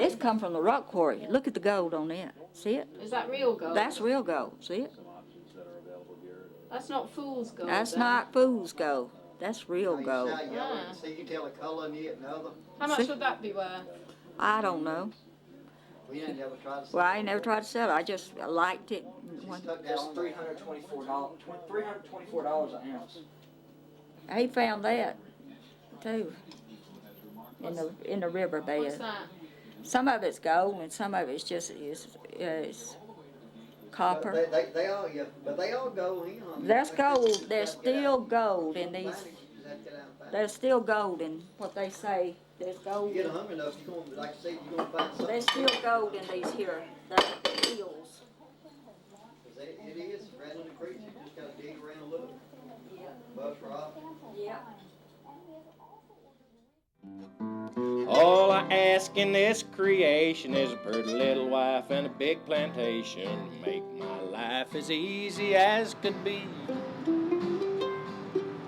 It's come from the rock quarry. Look at the gold on it. See it? Is that real gold? That's real gold. See it? That's not fool's gold. That's then. not fool's gold. That's real gold. Ah. See, you tell the color in it and other. How much See? would that be worth? I don't know. We ain't never tried to sell Well, I ain't never tried to sell it. I just liked it. That's $324. $324 an ounce. He found that too in the riverbed. What's that? Some of it's gold and some of it's just is copper. They all, yeah, but they all go in. There's gold. There's still gold in these. There's still gold in what they say. There's gold. You get hungry enough, you're going, like I said, you're going to find something. There's still gold in these here, the hills. It is right in the creek. You just got to dig around a little. Bust rock. Yeah. All I ask in this creation is a pretty little wife and a big plantation. Make my life as easy as could be.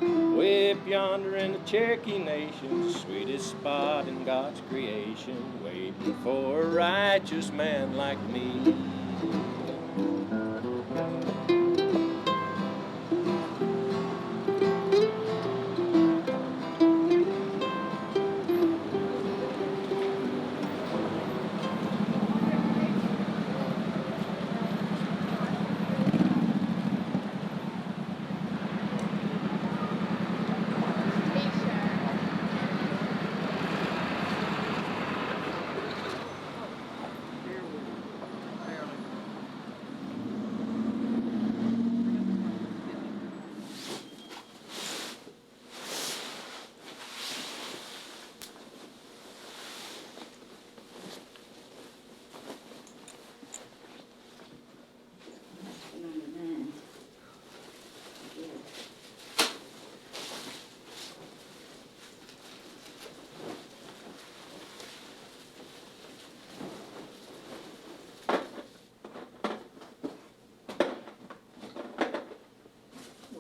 Way up yonder in the Cherokee Nation, sweetest spot in God's creation, waiting for a righteous man like me.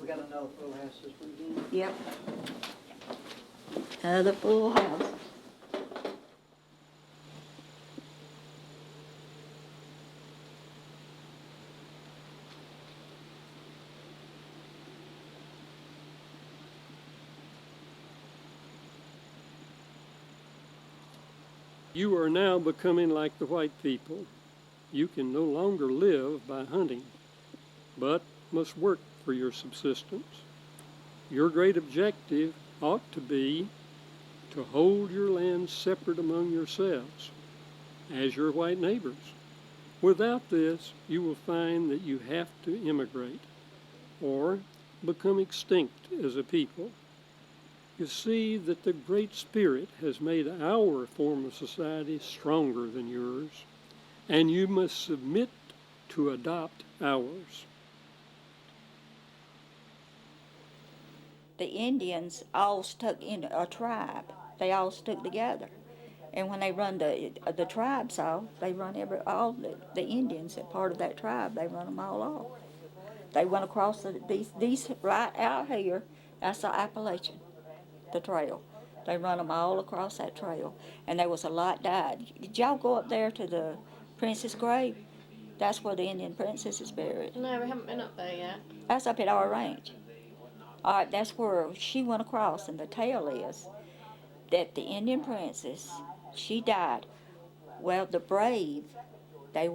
We got another full house this weekend. Yep. Another full house. You are now becoming like the white people. You can no longer live by hunting, but must work for your subsistence. Your great objective ought to be to hold your land separate among yourselves, as your white neighbors. Without this, you will find that you have to immigrate, or become extinct as a people. You see that the Great Spirit has made our form of society stronger than yours, and you must submit to adopt ours. The Indians all stuck in a tribe. They all stuck together. And when they run the tribes off, they run all the Indians that part of that tribe, they run them all off. They went across these right out here, that's the Appalachian, the trail. They run them all across that trail. And there was a lot died. Did y'all go up there to the princess grave? That's where the Indian princess is buried. No, we haven't been up there yet. That's up at our range. All right, that's where she went across, and the tale is that the Indian princess, she died. Well, the brave, they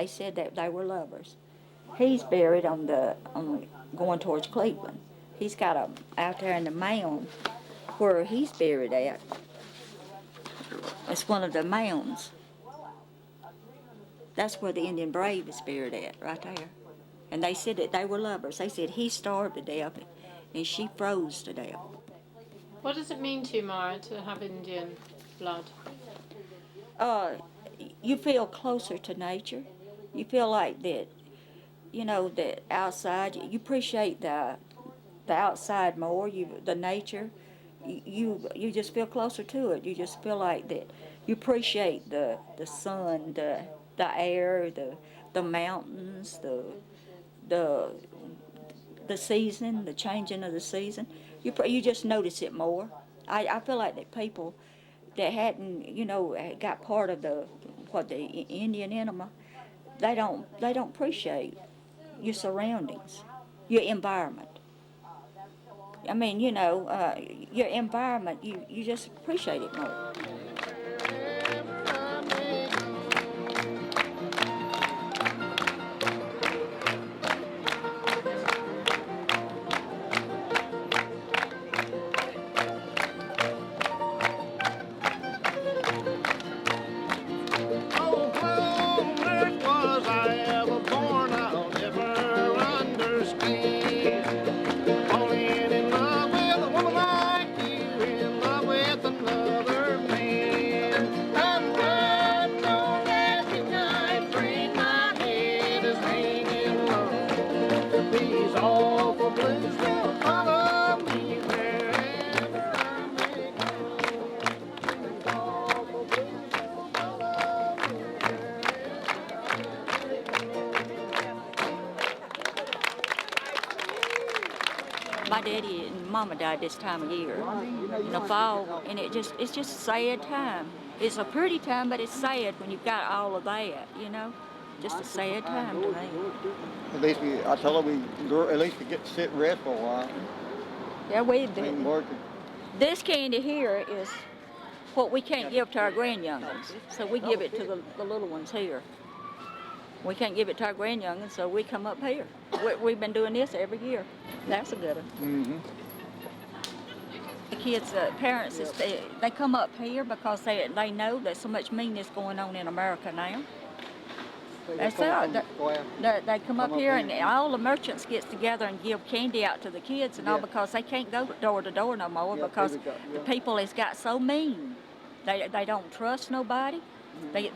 said that they were lovers. He's buried on going towards Cleveland. He's got out there in the mound where he's buried at. It's one of the mounds. That's where the Indian brave is buried at, right there. And they said that they were lovers. They said he starved to death and she froze to death. What does it mean to you, Myra, to have Indian blood? You feel closer to nature. You feel like that, that outside, you appreciate the outside more, the nature. You just feel closer to it. You just feel like that you appreciate the sun, the air, the mountains, the season, the changing of the season. You just notice it more. I feel like that people that hadn't, you know, got part of the Indian in them, they don't appreciate your surroundings, your environment. I mean, you know, your environment, you just appreciate it more. My daddy and mama died this time of year in the fall, and it's just a sad time. It's a pretty time, but it's sad when you've got all of that, you know. Just a sad time to me. At least I told her at least we get to sit and rest for a while. Yeah, we Ain't did. working. This candy here is what we can't give to our grandyoungins, so we give it to the little ones here. We can't give it to our grandyoungins, so we come up here. We've been doing this every year. That's a good one. Mm-hmm. The kids, parents, they come up here because they know there's so much meanness going on in America now. That's it. They come up here and all the merchants gets together and give candy out to the kids and all because they can't go door to door no more because the people has got so mean. They don't trust nobody. They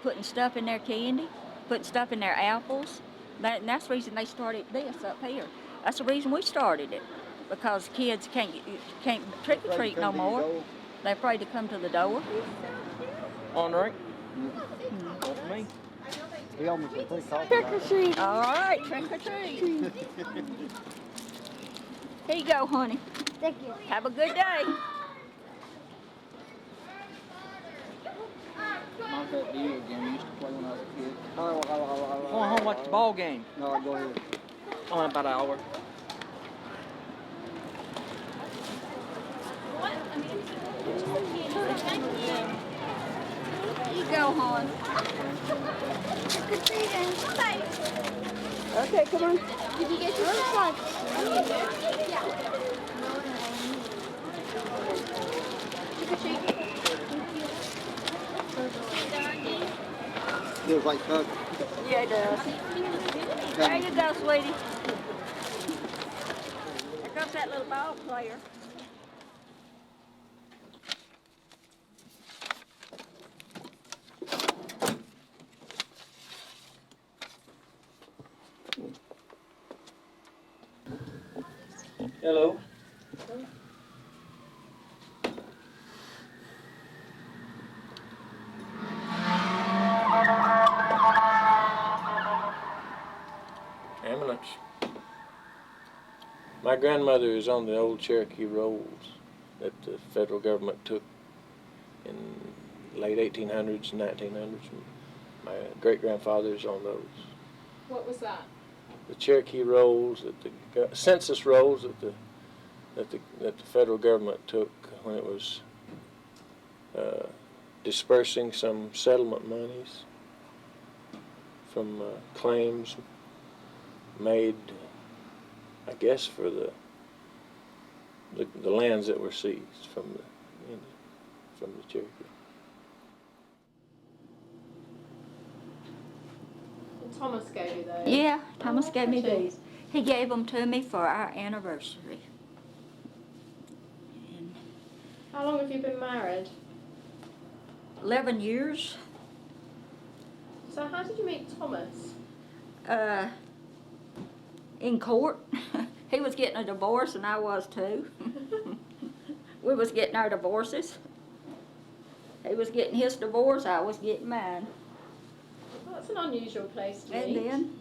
putting stuff in their candy, putting stuff in their apples. And that's the reason they started this up here. That's the reason we started it, because kids can't trick or treat no more. They're afraid to come to the door. On the ring? That's me. He almost went pretty coffee. Trick or treat. All right, trick or treat. Here you go, honey. Thank you. Have a good day. My favorite video game we used to play when I was a kid. Hello. Go home, watch the ball game. No, go ahead. Oh, in about an hour. Here you go, hon. Okay, come on. Did you get your lunch? Trick or treat. Feels like Chuck. Yeah, it does. There you go, sweetie. There comes that little ball player. Hello. Ambulance. My grandmother is on the old Cherokee rolls that the federal government took in late 1800s and 1900s. My great-grandfather is on those. What was that? The Cherokee rolls, that the census rolls that the federal government took when it was dispersing some settlement monies from claims made, I guess, for the lands that were seized from the Cherokee. And Thomas gave you those? Yeah, Thomas gave me pretty. these. He gave them to me for our anniversary. And How long have you been married? 11 years. So how did you meet Thomas? In court. He was getting a divorce and I was too. We was getting our divorces. He was getting his divorce, I was getting mine. Well, that's an unusual place to And meet. then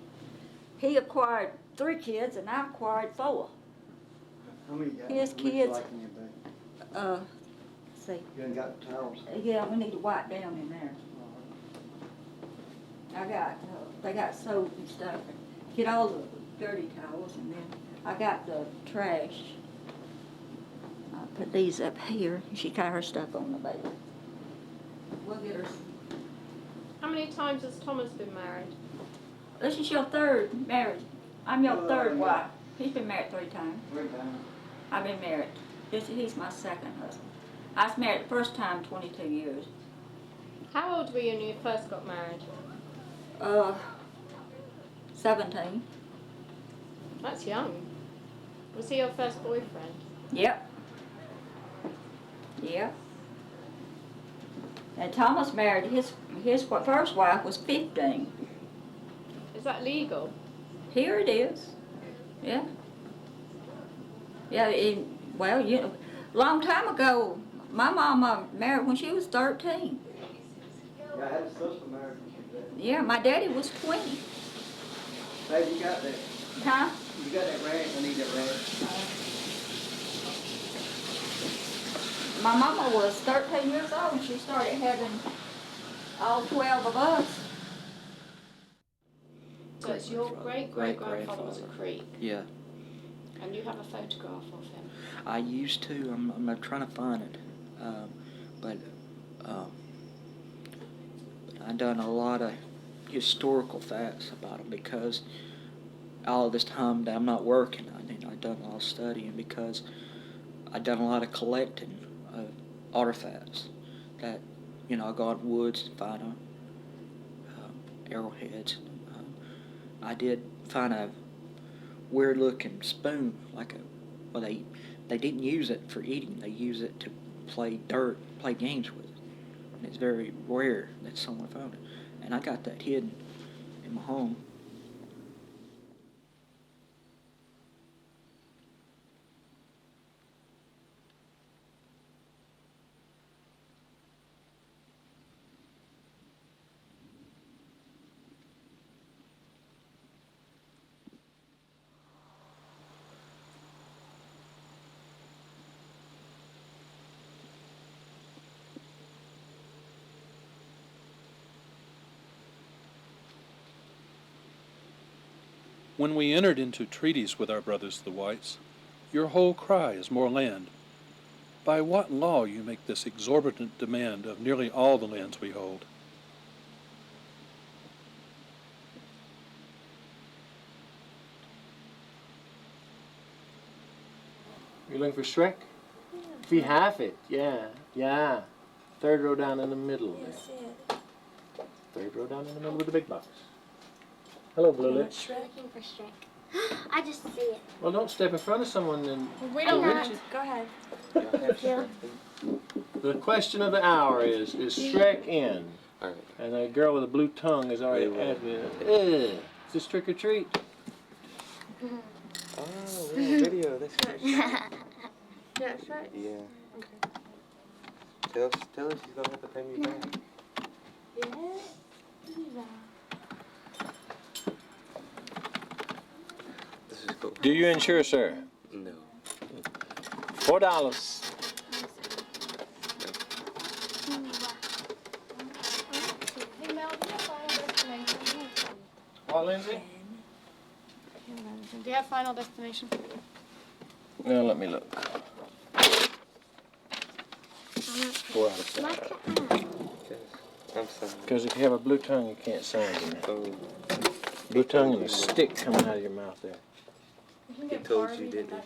he acquired 3 kids and I acquired 4. How many guys? His How many kids. like in your bag? see. You ain't got the towels. Yeah, we need to wipe down in there. They got soap and stuff. Get all the dirty towels, and then I got the trash. I put these up here. She got her stuff on the bed. We'll get her. How many times has Thomas been married? This is your third marriage. I'm your third wife. He's been married 3 times. 3 times. I've been married. He's my second husband. I was married the first time 22 years. How old were you when you first got married? 17. That's young. Was he your first boyfriend? Yep. Yep. And Thomas married his first wife was 15. Is that legal? Here it is. Yeah. Yeah. Well, you know, long time ago, my mama married when she was 13. Yeah, I had a sister married when she was there. Yeah, my daddy was 20. Babe, you got that? Huh? You got that rag? I need that rag. My mama was 13 years old when she started having all 12 of us. So it's your great-great-grandfather was a Creek, Yeah, and you have a photograph of him. I used to. I'm trying to find it, but I done a lot of historical facts about him because all this time that I'm not working, I done a lot of studying because I done a lot of collecting of artifacts that I go out in the woods and find them, arrowheads. I did find a weird looking spoon, they didn't use it for eating, they use it to play games with it. And it's very rare that someone found it. And I got that hidden in my home. When we entered into treaties with our brothers the whites, your whole cry is more land. By what law you make this exorbitant demand of nearly all the lands we hold? You looking for Shrek? If you have it, yeah. 3rd row down in the middle. Yes, There. it. 3rd row down in the middle with the big box. Hello, Blue Lips. Looking for Shrek. I just see it. Well, don't step in front of someone and We don't don't reach it. Go ahead. The question of the hour is Shrek in? Alright. And that girl with a blue tongue is already asked me, is this trick or treat? Oh, we're on video. That's good. Yeah, Shrek. Yeah. Tell her she's gonna have to pay me back. Yeah. This is cool. Do you insure, sir? No. $4. Hey, Mel, do you have final destination? What, Lindsay? Do you have final destination? Now let me look. 4 out of 7. I'm sorry. Because if you have a blue tongue, you can't sign it. Oh, Blue tongue and a stick coming out of your mouth there. he told you, didn't he?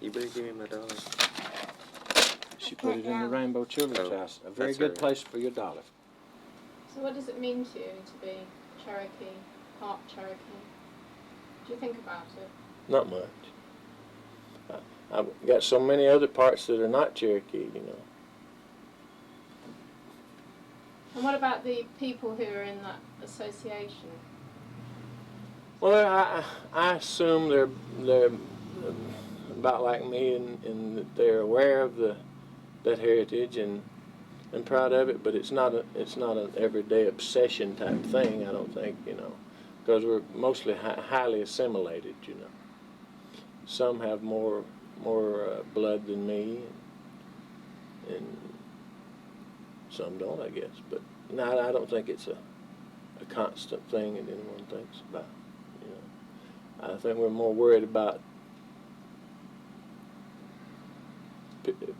You better give me my dollar. She put it in the Rainbow Children's Oh, House. A very that's good all right. place for your dollar. So what does it mean to you to be Cherokee, part Cherokee? Do you think about it? Not much. I've got so many other parts that are not Cherokee, And what about the people who are in that association? Well, I assume they're about like me in that they're aware of that heritage and proud of it, but it's not an everyday obsession type thing. I don't think, because we're mostly highly assimilated. Some have more blood than me. and some don't, I guess. But no, I don't think it's a constant thing that anyone thinks about. You know, I think we're more worried about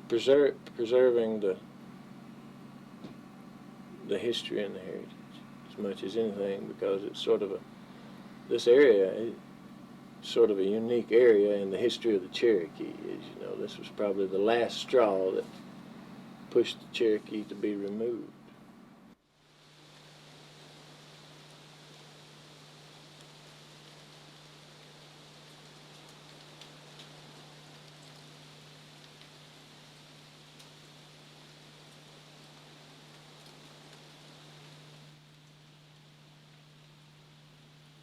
preserving the history and the heritage as much as anything, because it's sort of this area is sort of a unique area in the history of the Cherokee. You know, this was probably the last straw that pushed the Cherokee to be removed.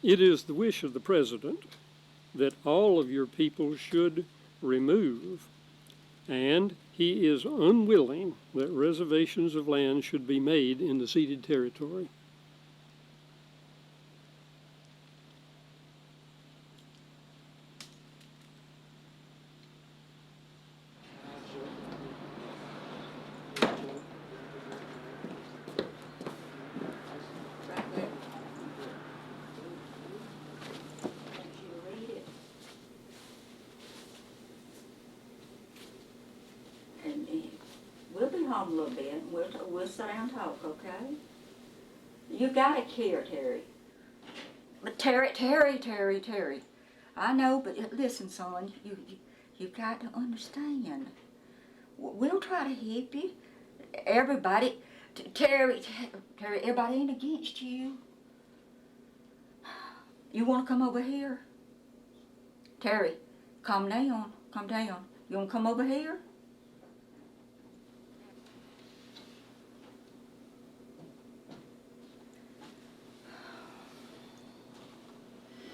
It is the wish of the President that all of your people should remove, and he is unwilling that reservations of land should be made in the ceded territory. We'll be home a little bit. We'll sit down and talk, okay? You gotta care, Terry. But Terry. I know, but listen, son, you got to understand. We'll try to help you. Everybody, Terry, everybody ain't against you. You wanna come over here? Terry, calm down. You wanna come over here?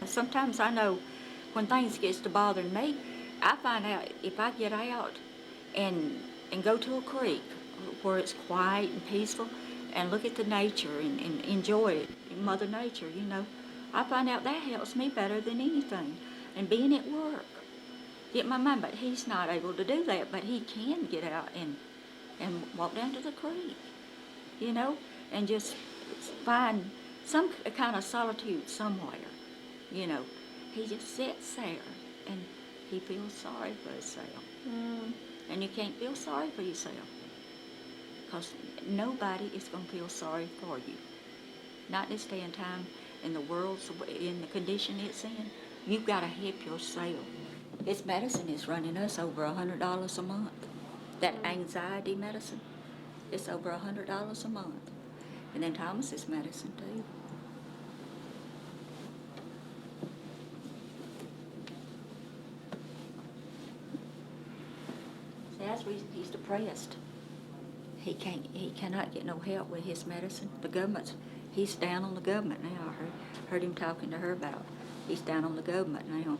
Sometimes I know when things gets to bothering me, I find out if I get out and go to a creek where it's quiet and peaceful and look at the nature and enjoy it, Mother Nature, you know, I find out that helps me better than anything. And being at work, get my mind, but he's not able to do that, but he can get out and walk down to the creek, you know, and just find some kind of solitude somewhere. You know, he just sits there and he feels sorry for himself. And you can't feel sorry for yourself, because nobody is going to feel sorry for you. Not this day and time, in the world's in the condition it's in. You've got to help yourself. This medicine is running us over $100 a month. That anxiety medicine, it's over $100 a month. And then Thomas's medicine too. That's the reason he's depressed. He cannot get no help with his medicine. The government's, he's down on the government now. I heard him talking to her about, he's down on the government now.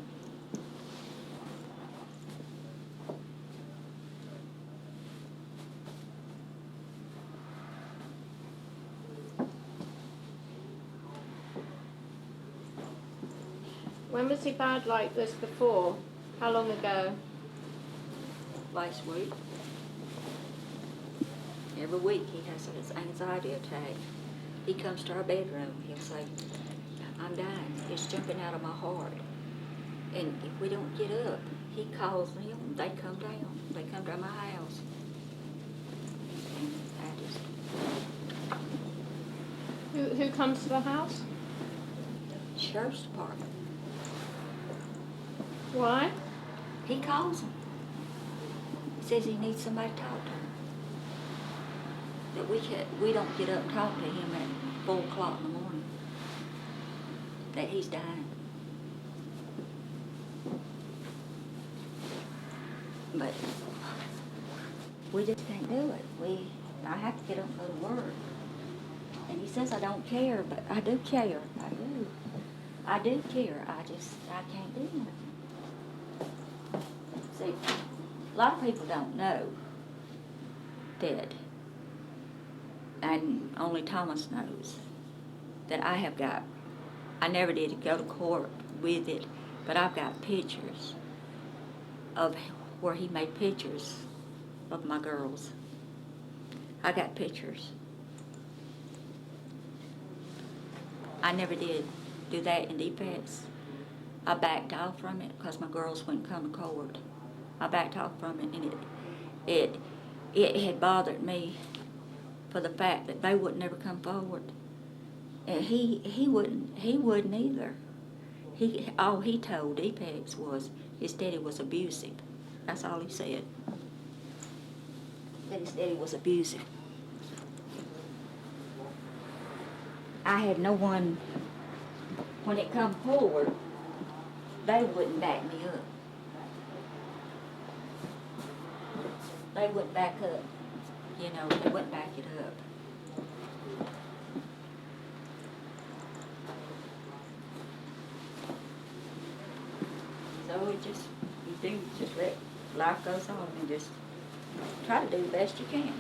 When was he bad like this before? How long ago? Last week. Every week he has his anxiety attack. He comes to our bedroom, he'll say, I'm dying, it's jumping out of my heart. And if we don't get up, he calls them, they come down, they come to my house. And Who comes to the house? Sheriff's Department. Why? He calls them. He says he needs somebody to talk to him. That we don't get up and talk to him at 4 o'clock in the morning. That he's dying. But we just can't do it. I have to get up and go to work. And he says I don't care, but I do care. I do care. I can't do nothing. See, a lot of people don't know that, and only Thomas knows, that I never did go to court with it, but I've got pictures of where he made pictures of my girls I got pictures. I never did do that in defense. I backed off from it because my girls wouldn't come to court. I backed off from it, and it had bothered me for the fact that they would never come forward. And he wouldn't either. All he told Apex was his daddy was abusive. That's all he said. That his daddy was abusive. I had no one, when it come forward, they wouldn't back me up. They wouldn't back up. You know, they wouldn't back it up. So it just, you do just let life goes on and just try to do the best you can.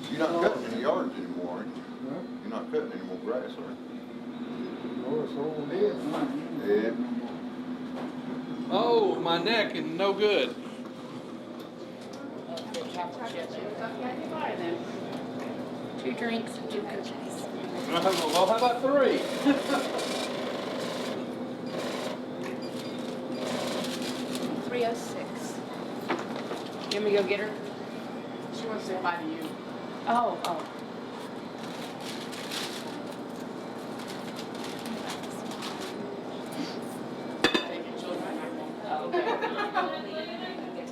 You're not cutting any yards anymore, are you? You're not cutting any more grass, are you? Oh, it's all dead. Yeah. Oh, my neck and no good. Two drinks and two cookies. Well, how about 3? 306. You want me to go get her? She wants to say hi to you. Oh, oh.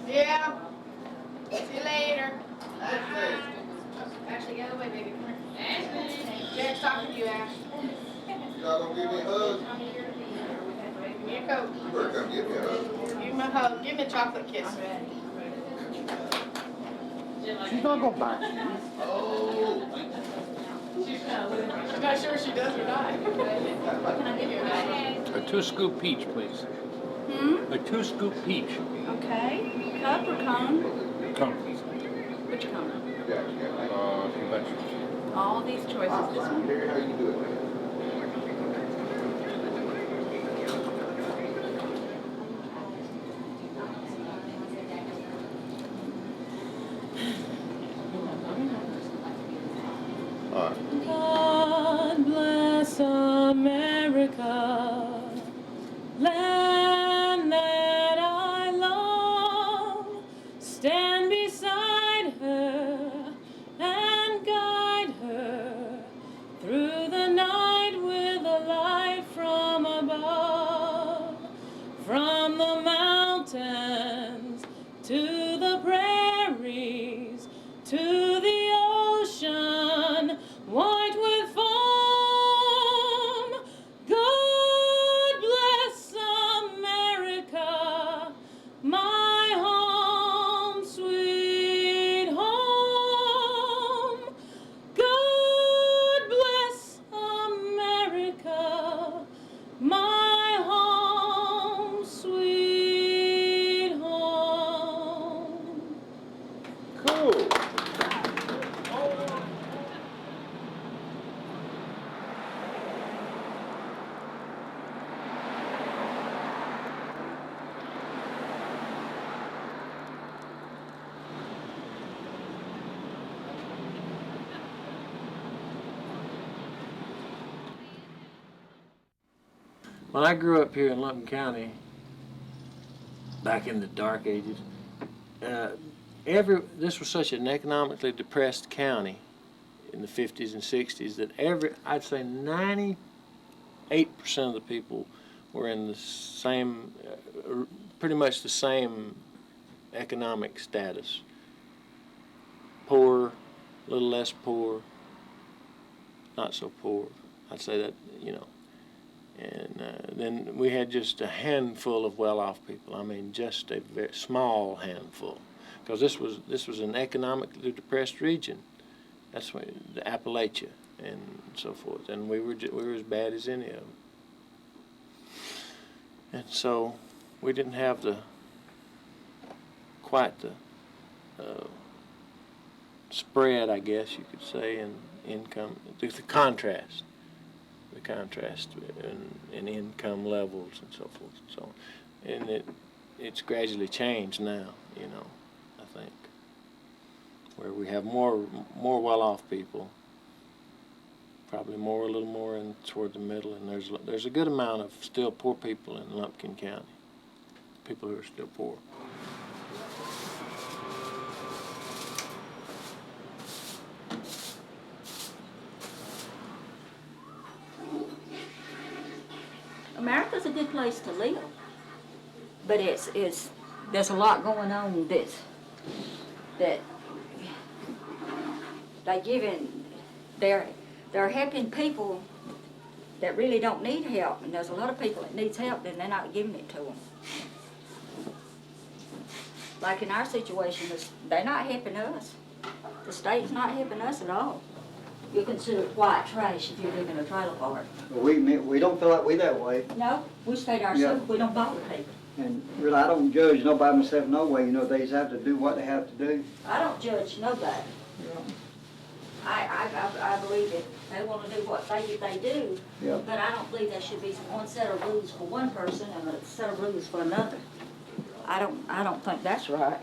Yeah. See you later. Ashley, get away, baby. Come here. Jack's talking to you, Ash. Y'all gonna give me a hug? Give me a coat. You better come give me a hug. Give me a hug. Give me a chocolate kiss. She's not gonna bite you. Oh. I'm not sure she does or not. Can I give you a hug? A 2-scoop peach, please. Hmm? A 2-scoop peach. Okay. Cup or cone? Cone, please. Which cone? Conventional. All these choices. This one? Here, how you do it? All right. God bless America, land that I love. Stand beside her and guide her through the night with a light from above. From the mountains to the prairies to the ocean white with foam. God bless America, my home, sweet home. God bless America, my home, sweet home. Cool. When I grew up here in Lumpkin County, back in the dark ages, this was such an economically depressed county in the 50s and 60s that I'd say 98% of the people were in the same, pretty much the same economic status. Poor, a little less poor, not so poor. I'd say that, And then we had just a handful of well-off people. I mean, just a very small handful, because this was an economically depressed region. That's why the Appalachia and so forth, and we were as bad as any of them. And so we didn't have quite the spread, I guess you could say, in income, the contrast in income levels and so forth. So, and it's gradually changed now, you know, I think, where we have more well-off people, probably a little more in toward the middle, and there's a good amount of still poor people in Lumpkin County, people who are still poor. America's a good place to live, but there's a lot going on that they're helping people that really don't need help, and there's a lot of people that needs help and they're not giving it to them. Like in our situation, they're not helping us. The state's not helping us at all. You're considered white trash if you live in a trailer park. We don't feel like we that way. No, we stay to ourselves. Yeah. We don't bother people. And really, I don't judge nobody myself no way. You know, they just have to do what they have to do. I don't judge nobody. Yeah. I believe that they want to do what they do. Yeah. But I don't believe there should be one set of rules for one person and a set of rules for another. I don't think that's right.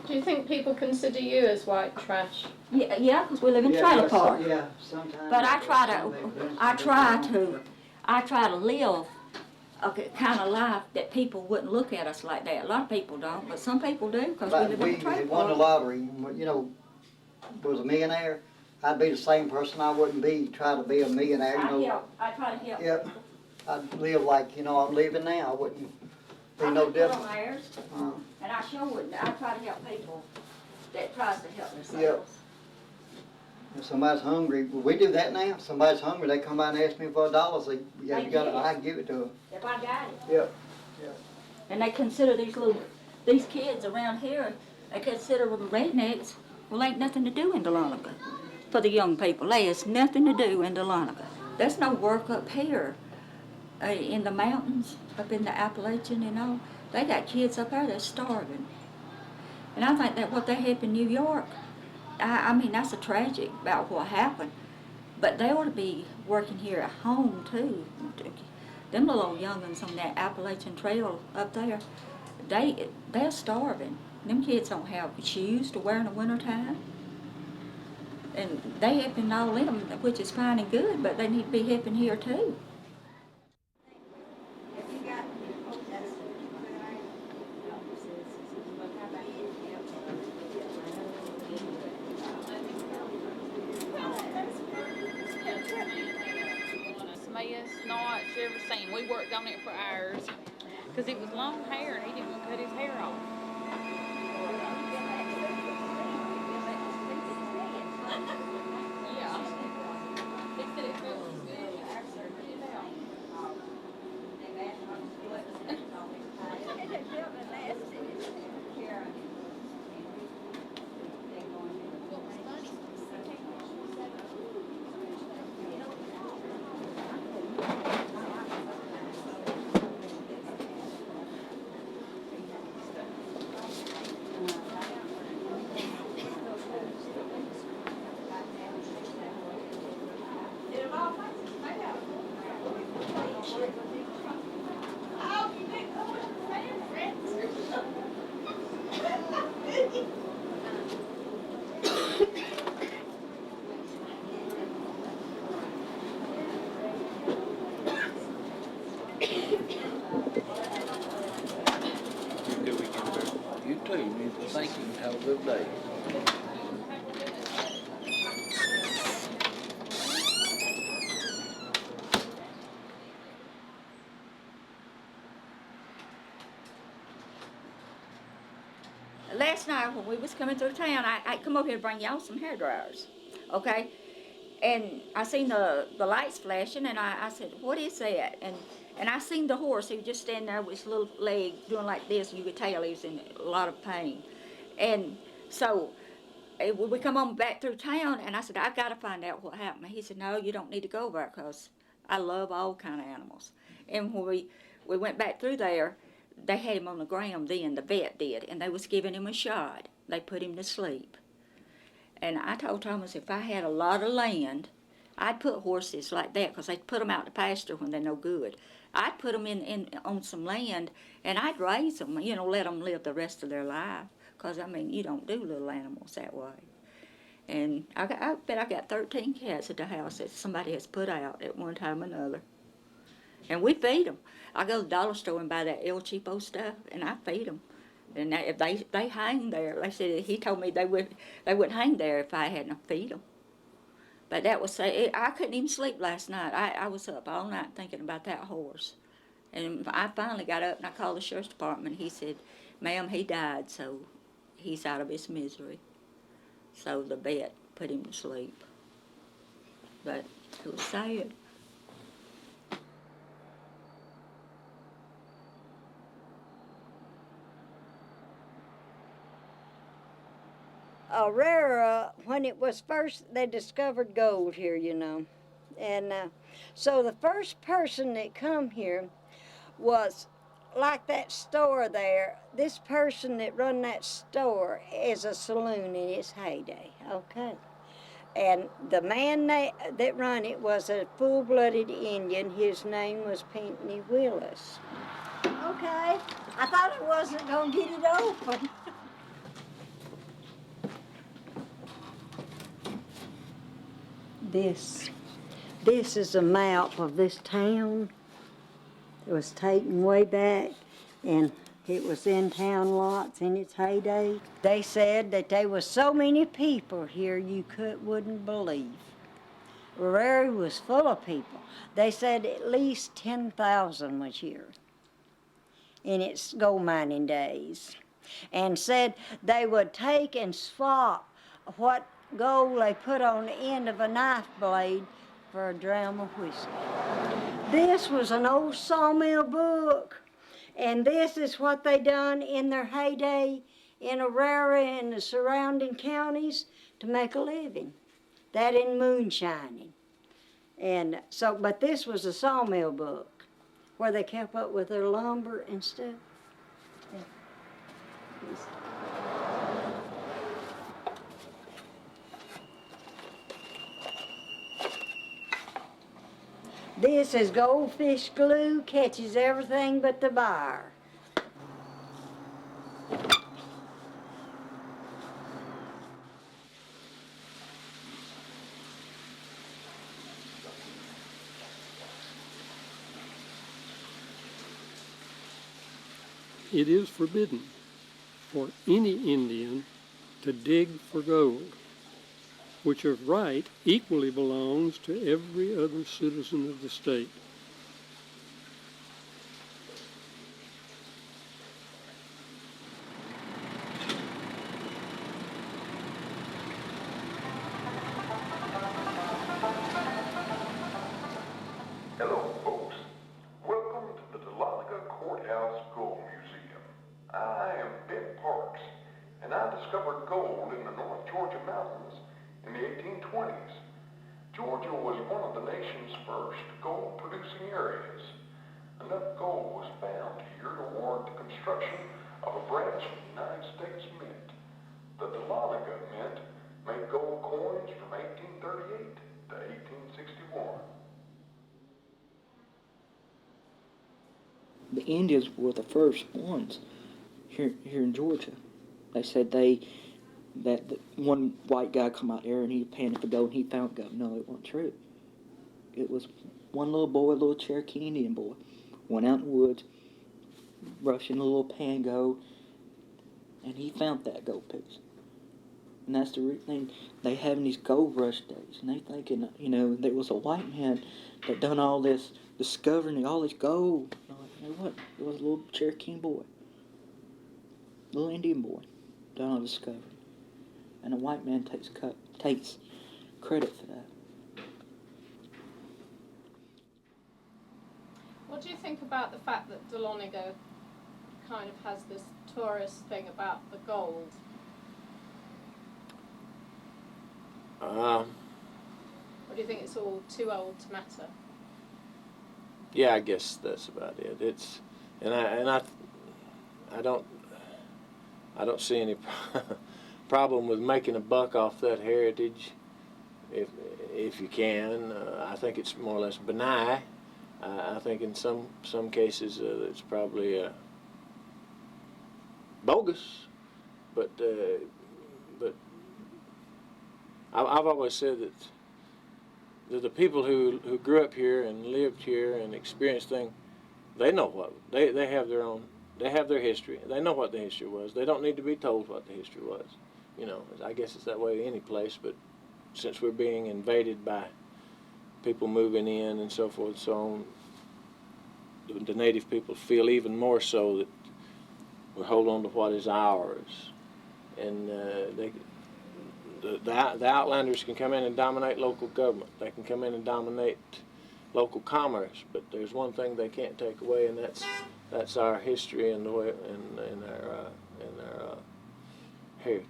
Do you think people consider you as white trash? Yeah, because we live in trailer park. Yeah, sometimes. But I try to live a kind of life that people wouldn't look at us like that. A lot of people don't, but some people do because we live in a trailer park. Won the lottery, you know, was a millionaire. I'd be the same person. I wouldn't try to be a millionaire. You know. I try to help. Yep. I'd live like, you know, I'm living now. I wouldn't be no different. And I sure wouldn't. I try to help people that tries to help themselves. Yep. If somebody's hungry, well, we do that now. If somebody's hungry, they come by and ask me for $1. I give it to them. If I got it. Yep. Yep. And they consider these kids around here, they consider them rednecks. Well, ain't nothing to do in Dahlonega. For the young people, there's nothing to do in Dahlonega. There's no work up here in the mountains, up in the Appalachian and all. They got kids up there that's starving. And I think that what they have in New York, I mean, that's a tragic about what happened. But they ought to be working here at home, too. Them little old young'uns on that Appalachian Trail up there, they're starving. Them kids don't have shoes to wear in the wintertime. And they helping all them, which is fine and good, but they need to be helping here, too. Notch, everything. We worked on it for hours because it was long hair and he didn't want to cut his hair off. Yeah. He said it felt good. You too. Thank you. Have a good day. Last night when we was coming through town, I come up here to bring y'all some hair dryers, okay? And I seen the lights flashing, and I said, what is that? And I seen the horse. He was just standing there with his little leg doing like this, and you could tell he was in a lot of pain. And so we come on back through town, and I said, I've got to find out what happened. He said, no, you don't need to go there, because I love all kind of animals. And when we went back through there, they had him on the ground then, the vet did, and they was giving him a shot. They put him to sleep. And I told Thomas if I had a lot of land, I'd put horses like that, because they put them out to pasture when they're no good. I'd put them in on some land, and I'd raise them, you know, let them live the rest of their life. Because, I mean, you don't do little animals that way. And I bet I got 13 cats at the house that somebody has put out at one time or another. And we feed them. I go to the dollar store and buy that El Cheapo stuff, and I feed them. And if they hang there, they said he told me they wouldn't hang there if I hadn't feed them. But that was I couldn't even sleep last night. I was up all night thinking about that horse. And I finally got up and I called the sheriff's department. He said, ma'am, he died, so he's out of his misery. So the vet put him to sleep. But it was sad. Aurora, when it was first, they discovered gold here, you know. And so the first person that come here was like that store there. This person that run that store is a saloon in its heyday, okay? And the man that run it was a full-blooded Indian. His name was Pinckney Willis. Okay, I thought I wasn't gonna get it open. This is a map of this town. It was taken way back, and it was in town lots in its heyday. They said that there was so many people here you wouldn't believe. Rarey was full of people. They said at least 10,000 was here in its gold mining days, and said they would take and swap what gold they put on the end of a knife blade for a dram of whiskey. This was an old sawmill book, and this is what they done in their heyday in Aurora and the surrounding counties to make a living. That in moonshining. And so, but this was a sawmill book where they kept up with their lumber and stuff. Yeah. This is goldfish glue, catches everything but the bar. It is forbidden for any Indian to dig for gold, which of right equally belongs to every other citizen of the state. Hello, folks. Welcome to the Dahlonega Courthouse Gold Museum. I am Ben Parks, and I discovered gold in the North Georgia mountains in the 1820s. Georgia was one of the nation's first gold-producing areas. Enough gold was found here to warrant the construction of a branch of the United States Mint. The Dahlonega Mint made gold coins from 1838 to 1861. The Indians were the first ones here in Georgia. They said that one white guy come out there and he panted for gold and he found gold. No, it wasn't true. It was one little boy, a little Cherokee Indian boy, went out in the woods, rushing a little pan gold, and he found that gold piece. And that's the thing. They having these gold rush days, and they thinking, you know, there was a white man that done all this discovering all this gold. You know what? It was a little Cherokee boy, little Indian boy, done all the discovery. And a white man takes credit for that. think about the fact that Dahlonega kind of has this tourist thing about the gold? Or do you think it's all too old to matter? Yeah, I guess that's about it. It's, and I don't see any problem with making a buck off that heritage, if you can. I think it's more or less benign. I think in some cases it's probably bogus, but I've always said that the people who grew up here and lived here and experienced things, they know what they have their own. They have their history. They know what the history was. They don't need to be told what the history was. You know, I guess it's that way any place, but since we're being invaded by people moving in and so forth and so on, the native people feel even more so that we hold on to what is ours. And the outlanders can come in and dominate local government. They can come in and dominate local commerce, but there's one thing they can't take away, and that's our history and the way and our heritage.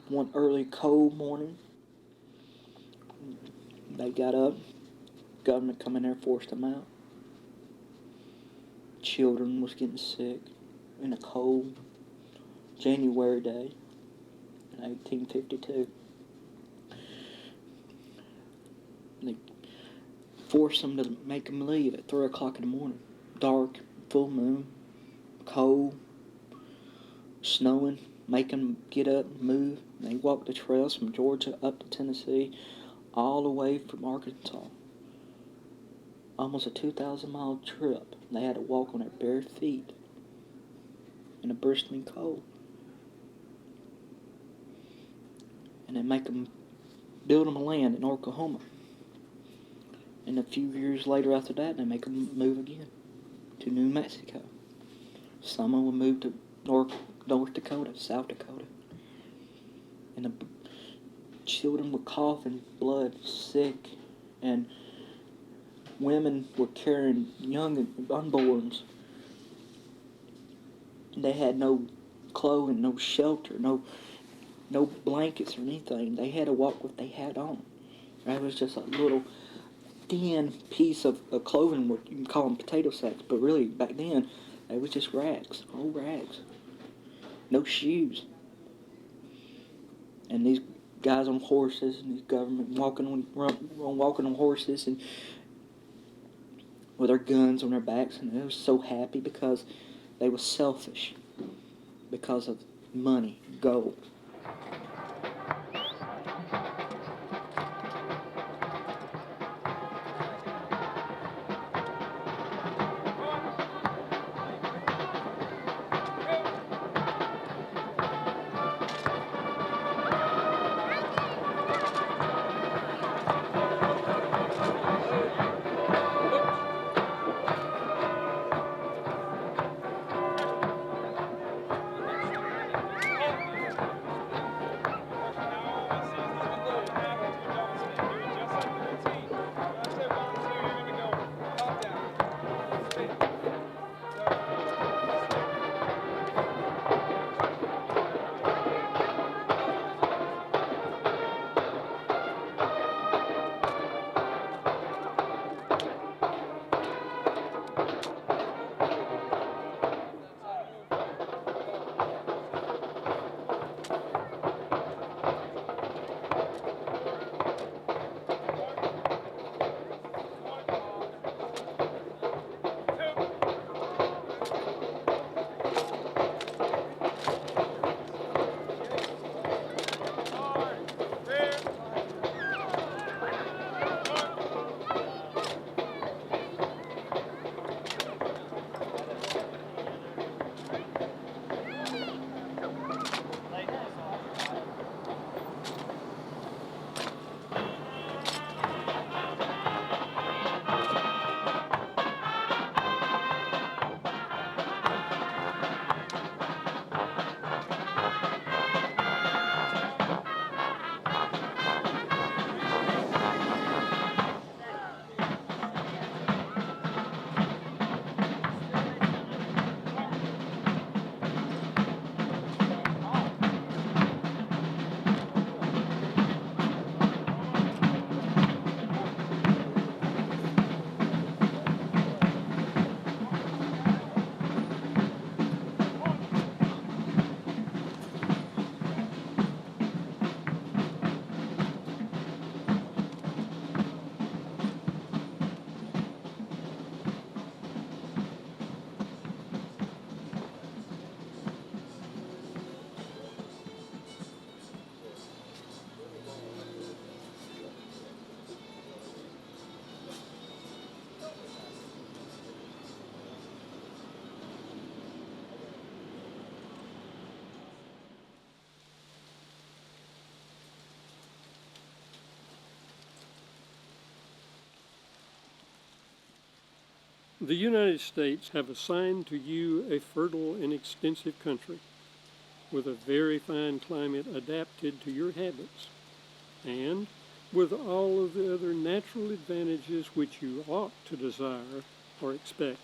One early cold morning, they got up, government come in there, forced them out. Children was getting sick in a cold January day in 1852. They forced them to make them leave at 3 o'clock in the morning. Dark, full moon, cold, snowing, make them get up and move. They walked the trails from Georgia up to Tennessee, all the way from Arkansas. Almost a 2,000-mile trip. They had to walk on their bare feet in a bristling cold. And they make them build them a land in Oklahoma. And a few years later after that, they make them move again to New Mexico. Some of them moved to North Dakota, South Dakota. And the children were coughing blood, sick, and women were carrying young unborns. They had no clothing, no shelter, no blankets or anything. They had to walk what they had on. It was just a little thin piece of clothing, what you can call them potato sacks, but really back then they was just rags, old rags. No shoes. And these guys on horses and these government walking on horses and with their guns on their backs, and they were so happy because they were selfish because of money, gold. The United States have assigned to you a fertile and extensive country with a very fine climate adapted to your habits, and with all of the other natural advantages which you ought to desire or expect.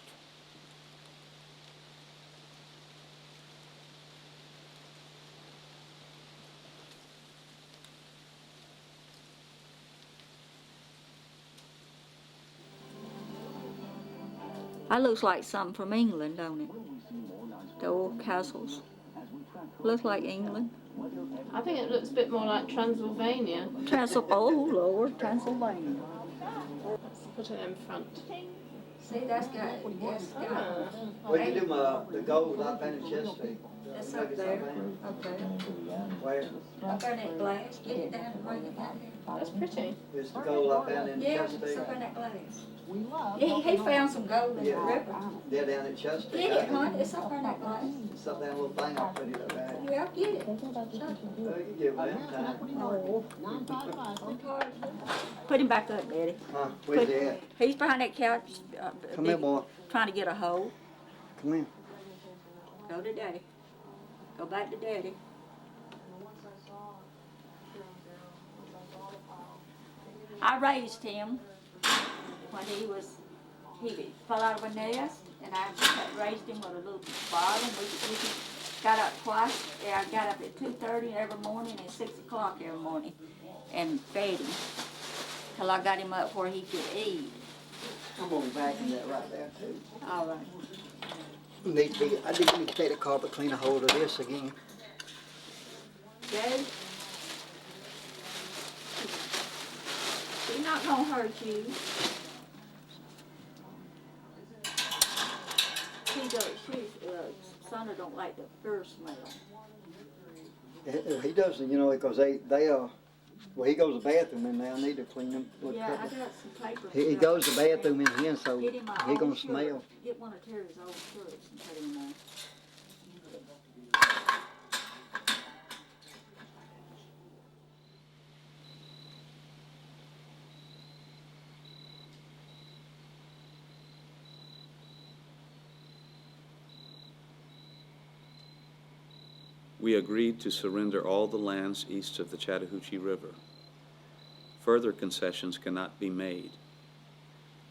That looks like something from England, don't it? The old castles. Looks like England. I think it looks a bit more like Transylvania. Oh, Lord, Transylvania. Let's put it in front. See, that's got, What do you do, the gold I painted yesterday? That's up there. Okay. Where? Up there in that glass. Get it down and bring it down here. That's pretty. It's the gold I found in Yeah, Chesapeake. it's up in that glass. He found some gold in the river. They're down at Chesapeake. Get it, honey. It's up in that glass. It's up that little thing I put it up there. Yeah, get it. You give them time. Put him back up, Daddy. Huh, where's he at? He's behind that couch. Come here, boy. Trying to get a hold. Come here. Go to Daddy. Go back to Daddy. I raised him when he fell out of a nest, and I raised him with a little bottle. We got up twice. Yeah, I got up at 2:30 every morning and 6 o'clock every morning and fed him till I got him up where he could eat. I'm gonna vacuum that right there too. All right. I need to take the carpet cleaner hold of this again. Daddy? She's not gonna hurt you. Sonner don't like the fur smell. He doesn't, you know, because well, he goes to the bathroom in there. I need to clean him. Yeah, I got some paper. He goes to the bathroom in here, so Get him he gonna smell. Get one of Terry's old shirts and put him on. We agreed to surrender all the lands east of the Chattahoochee River. Further concessions cannot be made.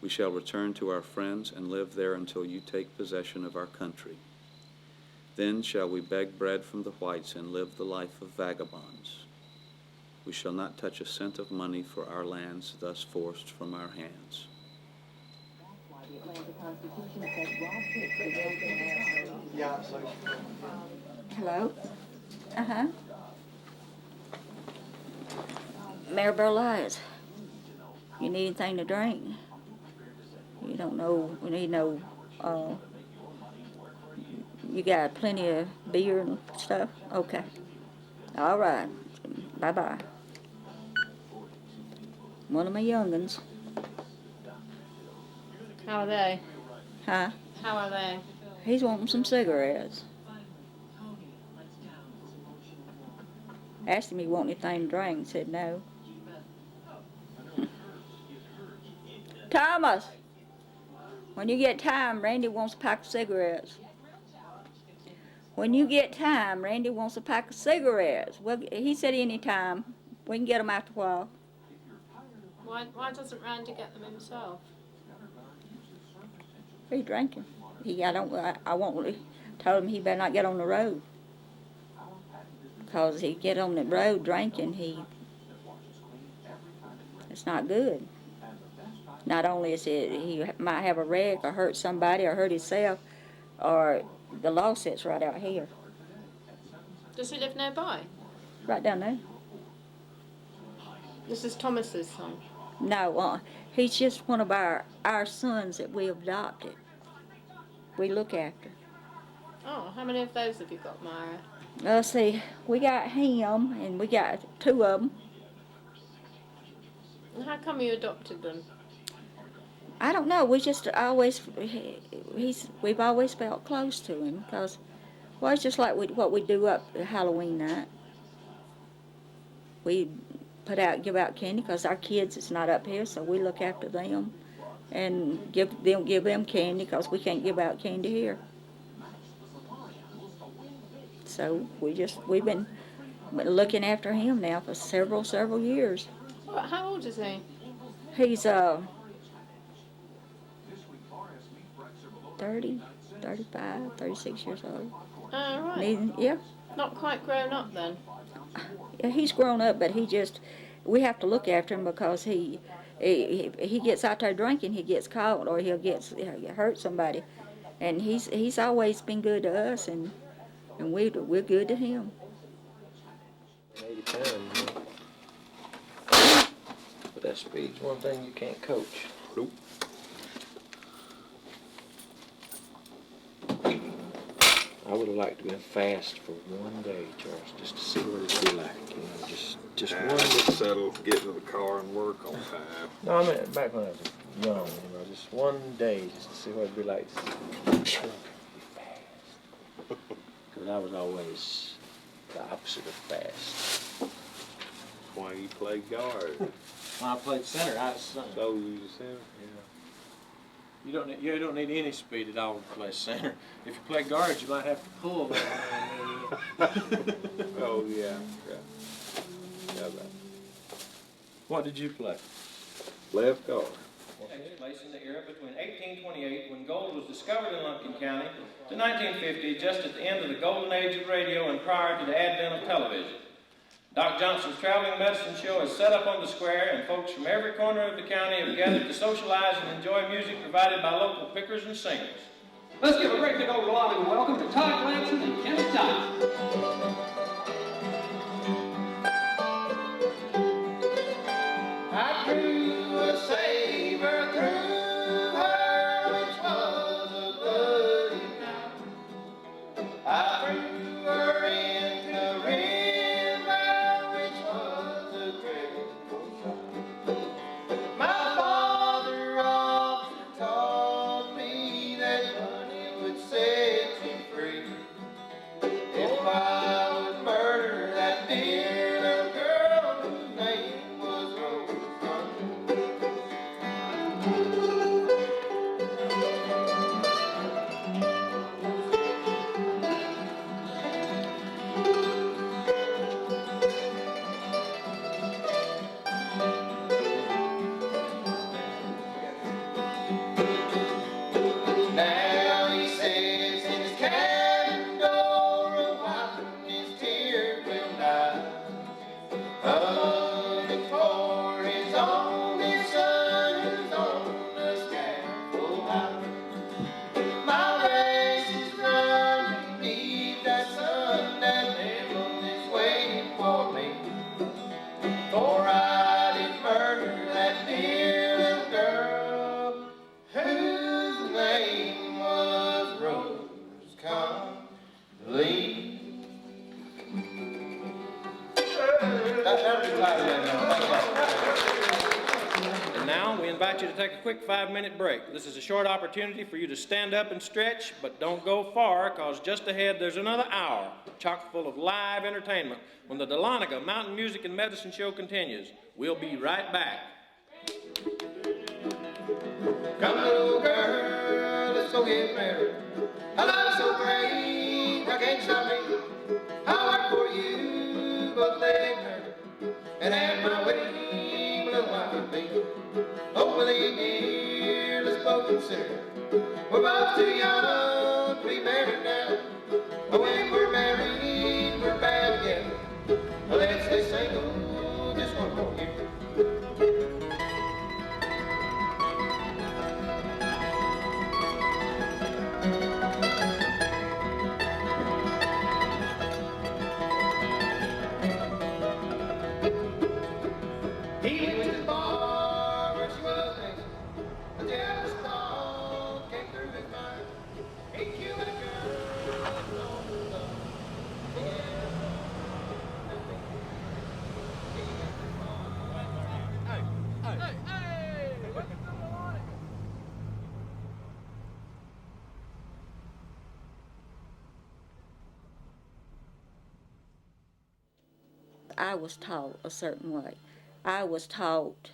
We shall return to our friends and live there until you take possession of our country. Then shall we beg bread from the whites and live the life of vagabonds. We shall not touch a cent of money for our lands thus forced from our hands. Hello? Uh-huh. Maribel Lies. You need anything to drink? You don't know, we need no, you got plenty of beer and stuff? Okay. All right. Bye-bye. One of my young'uns. How are they? Huh? How are they? He's wanting some cigarettes. Asked him if he wanted anything to drink, said no. Thomas! When you get time, Randy wants a pack of cigarettes. When you get time, Randy wants a pack of cigarettes. Well, he said any time. We can get them after a while. Why doesn't Randy get them himself? He's drinking. Told him he better not get on the road. Because he get on the road drinking, it's not good. Not only is he might have a wreck or hurt somebody or hurt himself, or the law sits right out here. Does he live nearby? Right down there. This is Thomas's son. No, he's just one of our sons that we adopted. We look after. Oh, how many of those have you got, Myra? Let's see, we got him, and we got two of them. And how come you adopted them? I don't know. We just always, we've always felt close to him, because, well, it's just like what we do up Halloween night. We give out candy, because our kids is not up here, so we look after them. and give them candy because we can't give out candy here. So we've been looking after him now for several years. Well, how old is he? He's 30, 35, 36 years old. Oh, right. Yeah. Not quite grown up then. Yeah, he's grown up, but we have to look after him because he gets out there drinking, he gets caught, or he'll hurt somebody, and he's always been good to us, and we're good to him. 80 pounds. But that speed's one thing you can't coach. Nope. I would have liked to be fast for one day, Charles, just to see what it'd be like. You know, just one. Just settle, get to the car and work on time. No, I mean back when I was young. You know, just one day, just to see what it'd be like. Just be fast. Because I was always the opposite of fast. That's why you play guard. When I played center, I was center. So you center? Yeah. You don't need any speed at all to play center. If you play guard, you might have to pull that. Oh yeah. Yeah, right. What did you play? Left guard. Takes place in the era between 1828, when gold was discovered in Lumpkin County, to 1950, just at the end of the golden age of radio and prior to the advent of television. Doc Johnson's traveling medicine show is set up on the square, and folks from every corner of the county have gathered to socialize and enjoy music provided by local pickers and singers. Let's give a great big old Dahlonega welcome to Todd Glanson and Kenneth Johnson. I drew a saber through her, which was a bloody night. I threw her into the river, which was a dreadful sight. My father often taught me that money would set you free. If I would murder that dear little girl whose name was Rose. Now he sits in his cabin door, wiping his tear-filled eyes, looking for his only son who's on the scaffold high. My race is run beneath that sun, that heaven is waiting for me, for I did murder that dear little girl whose name was Rose Conley. And now we invite you to take a quick 5-minute break. This is a short opportunity for you to stand up and stretch, but don't go far, because just ahead there's another hour chock full of live entertainment when the Dahlonega Mountain Music and Medicine Show continues. We'll be right back. Come, little girl, let's go get married. I love so great, I can't stop me. I work for you, both legs hurt, and have my way, little wife with me. Oh, Willie dear, let's both consider we're both too young to be married now. But when we're married, we're bound together. Let's stay single just one more year. He went to the bar where she was dancing. A jealous thought came through his mind. He killed a girl and known her love. I was taught a certain way. I was taught,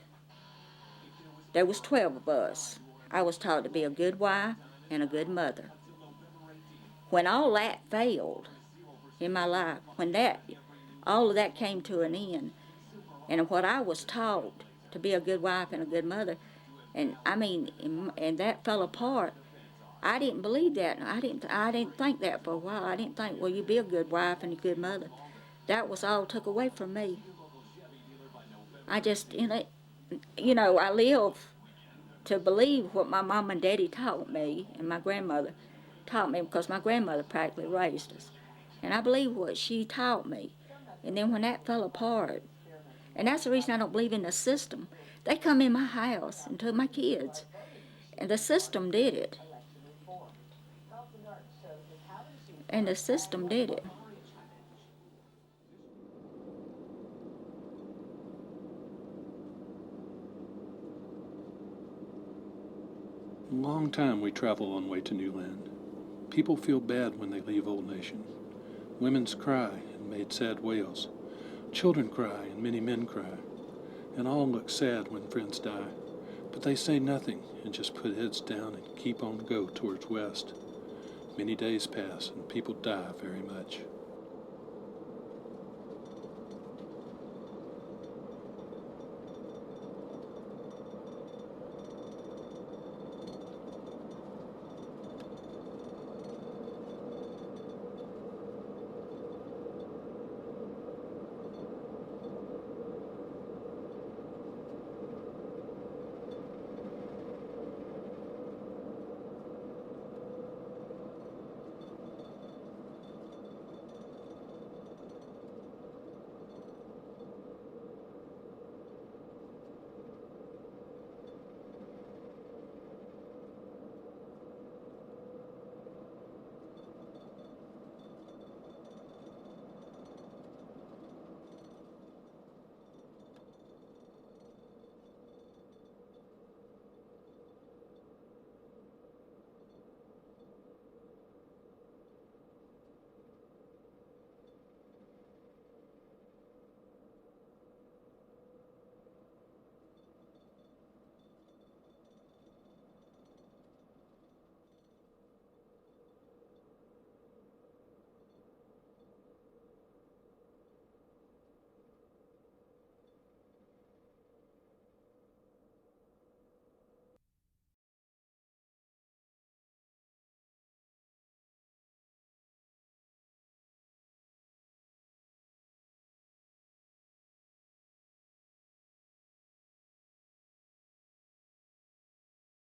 there was 12 of us, I was taught to be a good wife and a good mother. When all that failed in my life, when all of that came to an end, and what I was taught to be a good wife and a good mother, and that fell apart. I didn't believe that. I didn't think that for a while. I didn't think, well, you be a good wife and a good mother. That was all took away from me. I just, I live to believe what my mom and daddy taught me and my grandmother taught me, because my grandmother practically raised us. And I believe what she taught me. And then when that fell apart, and that's the reason I don't believe in the system. They come in my house and took my kids, and the system did it. And the system did it. A long time we travel on way to new land. People feel bad when they leave old nation. Women's cry and made sad wails. Children cry and many men cry. And all look sad when friends die. But they say nothing and just put heads down and keep on go towards west. Many days pass and people die very much.